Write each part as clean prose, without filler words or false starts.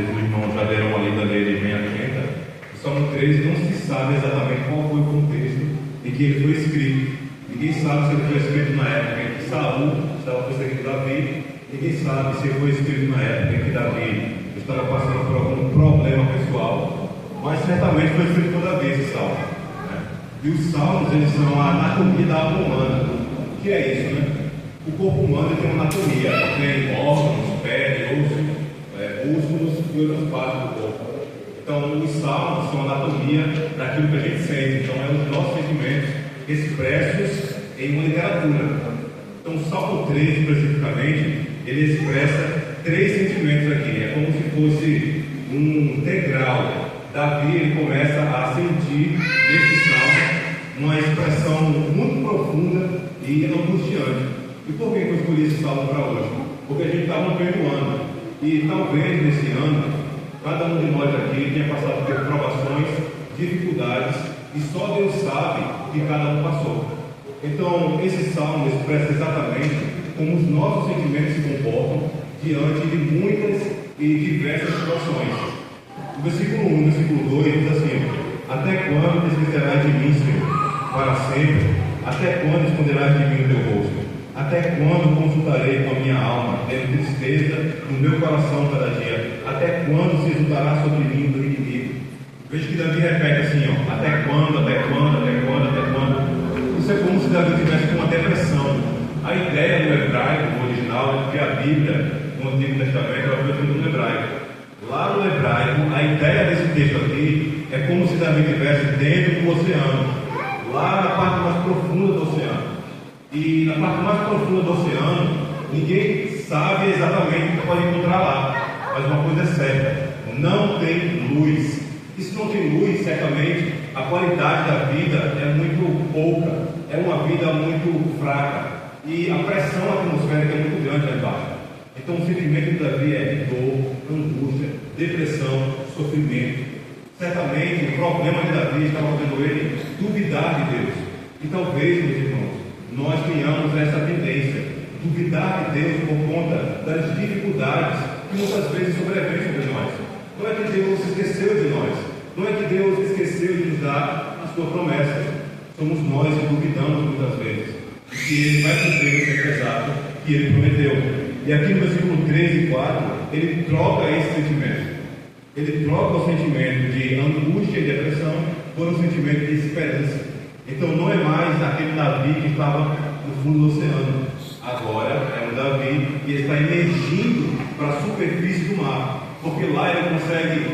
os irmãos já deram uma lida dele bem atenta. O Salmo 13 não se sabe exatamente qual foi o contexto em que ele foi escrito. Ninguém sabe se ele foi escrito na época em que Saul estava perseguindo Davi. Ninguém sabe se ele foi escrito na época em que Davi estava passando por algum problema pessoal. Mas certamente foi escrito por Davi esse salmo, né? E os salmos, eles são a anatomia da alma humana. O que é isso, né? O corpo humano tem uma anatomia, tem órgãos, pele, osso, músculos e outras partes do corpo. Então, os salmos são a anatomia daquilo que a gente sente. Então, é os nossos sentimentos expressos em uma literatura. Então, o Salmo 13, especificamente, ele expressa 3 sentimentos aqui. É como se fosse um degrau. Davi, ele começa a sentir nesse salmo uma expressão muito profunda e angustiante. E por que eu escolhi esse salmo para hoje? Porque a gente está rompendo o ano. E talvez nesse ano, cada um de nós aqui tenha passado por provações, dificuldades, e só Deus sabe que cada um passou. Então, esse salmo expressa exatamente como os nossos sentimentos se comportam diante de muitas e diversas situações. O versículo 1 e o versículo 2 diz assim: até quando te esquecerás de mim, Senhor, para sempre? Até quando esconderás de mim o teu rosto? Até quando consultarei com a minha alma, tendo tristeza no meu coração cada dia? Até quando se exultará sobre mim do inimigo? Veja que Davi repete assim, ó: até quando, até quando, até quando, até quando? Isso é como se Davi tivesse com uma depressão. A ideia do hebraico, no original, é que a Bíblia, no Antigo Testamento, ela foi escrita no hebraico. Lá no hebraico, a ideia desse texto aqui é como se Davi estivesse dentro do oceano, lá na parte mais profunda do oceano. E na parte mais profunda do oceano, ninguém sabe exatamente o que pode encontrar lá. Mas uma coisa é certa: não tem luz. E se não tem luz, certamente a qualidade da vida é muito pouca, é uma vida muito fraca. E a pressão atmosférica é muito grande lá embaixo. Então o sentimento de Davi é de dor, angústia, depressão, sofrimento. Certamente o problema de Davi estava fazendo ele duvidar de Deus. E talvez, meus irmãos, nós tenhamos essa tendência, duvidar de Deus por conta das dificuldades que muitas vezes sobrevêm sobre nós. Não é que Deus se esqueceu de nós, não é que Deus esqueceu de nos dar a sua promessa. Somos nós que duvidamos muitas vezes que Ele vai cumprir o tempo exato que Ele prometeu. E aqui no versículo 3 e 4, Ele troca esse sentimento. Ele troca o sentimento de angústia e depressão por um sentimento de esperança. Então não é mais aquele Davi que estava no fundo do oceano. Agora é um Davi que está emergindo para a superfície do mar. Porque lá ele consegue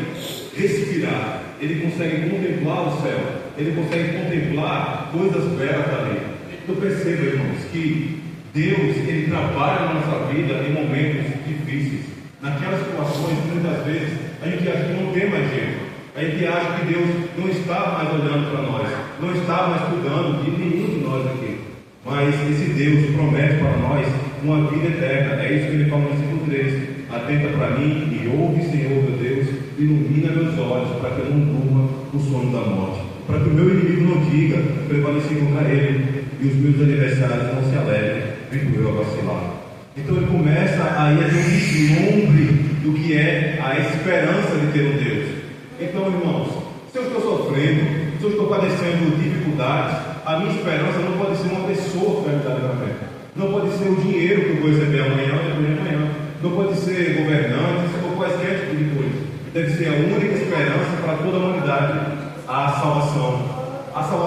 respirar, ele consegue contemplar o céu, ele consegue contemplar coisas belas ali. Então perceba, irmãos, que Deus, Ele trabalha na nossa vida em momentos difíceis. Naquelas situações, muitas vezes, a gente acha que não tem mais jeito. A gente acha que Deus não está mais olhando para nós, não está mais cuidando de nenhum de nós aqui. Mas esse Deus promete para nós uma vida eterna. É isso que Ele fala no versículo 13. Atenta para mim e ouve, Senhor, meu Deus, ilumina meus olhos para que eu não durma o sono da morte. Para que o meu inimigo não diga, prevaleci contra ele, e os meus adversários não se alegrem, vendo eu a vacilar. Então ele começa aí a ter um vislumbre do que é a esperança de ter um Deus. Então, irmãos, se eu estou sofrendo, se eu estou padecendo dificuldades, a minha esperança não pode ser uma pessoa que vai me dar livramento. Não pode ser o dinheiro que eu vou receber amanhã ou depois de amanhã. Não pode ser governantes ou quaisquer tipo de coisa. Deve ser a única esperança para toda a humanidade, a salvação. A salvação